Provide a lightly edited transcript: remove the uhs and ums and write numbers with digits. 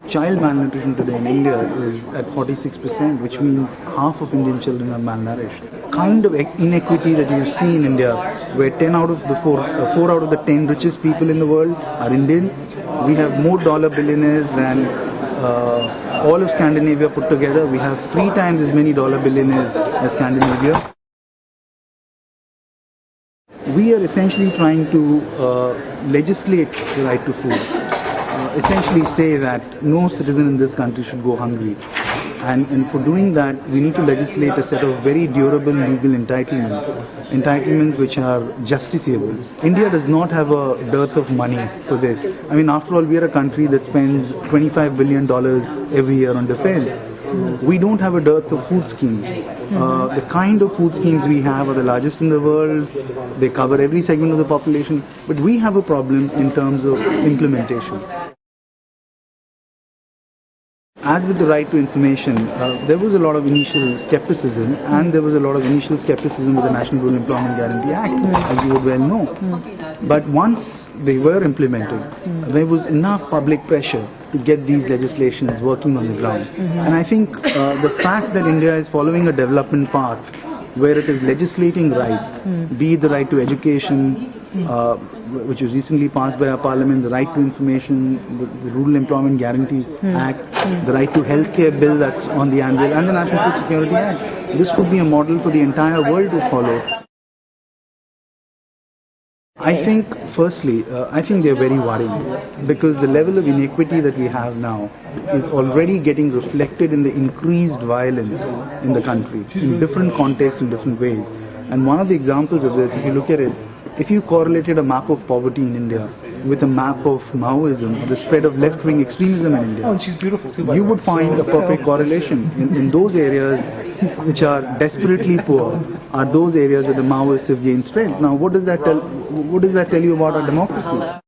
Child malnutrition today in India is at 46%, which means half of Indian children are malnourished. Kind of inequity that you see in India, where 4 out of the 10 richest people in the world are Indian. We have more dollar billionaires than all of Scandinavia put together. We have 3 times as many dollar billionaires as Scandinavia. We are essentially trying to legislate the right to food. Essentially say that no citizen in this country should go hungry. And for doing that, we need to legislate a set of very durable legal entitlements which are justiciable. India does not have a dearth of money for this. I mean, after all, we are a country that spends $25 billion every year on defense. We don't have a dearth of food schemes. The kind of food schemes we have are the largest in the world. They cover every segment of the population. But we have a problem in terms of implementation. As with the right to information, there was a lot of initial skepticism, and there was a lot of initial skepticism with the National Rural Employment Guarantee Act, as you would well know. But once they were implemented, there was enough public pressure to get these legislations working on the ground. And I think the fact that India is following a development path where it is legislating rights, be it the right to education, which was recently passed by our parliament, the right to information, the Rural Employment Guarantee Act, the right to healthcare bill that's on the anvil, and the National Food Security Act. This could be a model for the entire world to follow. I think, firstly, I think they're very worried because the level of inequity that we have now is already getting reflected in the increased violence in the country, in different contexts, in different ways. And one of the examples of this, if you look at it, if you correlated a map of poverty in India with a map of Maoism, the spread of left-wing extremism in India, you would find a perfect correlation. In those areas which are desperately poor are those areas where the Maoists have gained strength. Now, what does that tell you about our democracy?